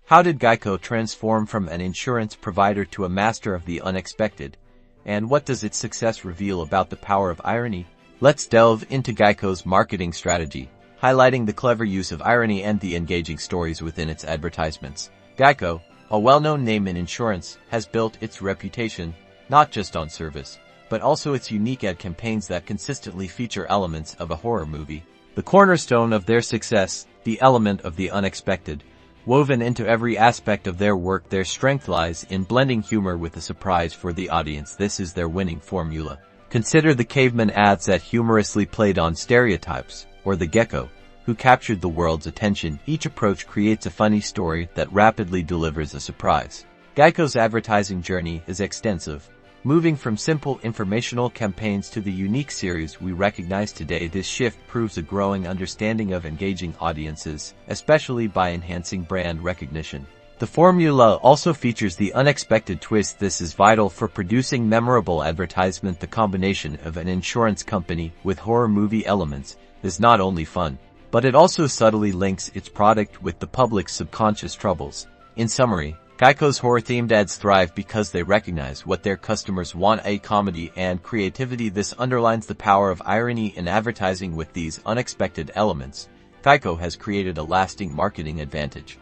How did Geico transform from an insurance provider to a master of the unexpected? And what does its success reveal about the power of irony? Let's delve into Geico's marketing strategy, highlighting the clever use of irony and the engaging stories within its advertisements. Geico, a well-known name in insurance, has built its reputation not just on service, but also its unique ad campaigns that consistently feature elements of a horror movie. The cornerstone of their success, the element of the unexpected. Woven into every aspect of their work, their strength lies in blending humor with a surprise for the audience. This is their winning formula. Consider the caveman ads that humorously played on stereotypes, or the gecko, who captured the world's attention. Each approach creates a funny story that rapidly delivers a surprise. Geico's advertising journey is extensive, moving from simple informational campaigns to the unique series we recognize today. This shift proves a growing understanding of engaging audiences, especially by enhancing brand recognition. The formula also features the unexpected twist. This is vital for producing memorable advertisement. The combination of an insurance company with horror movie elements is not only fun, but it also subtly links its product with the public's subconscious troubles. In summary, Geico's horror-themed ads thrive because they recognize what their customers want: a comedy and creativity. This underlines the power of irony in advertising. With these unexpected elements, Geico has created a lasting marketing advantage.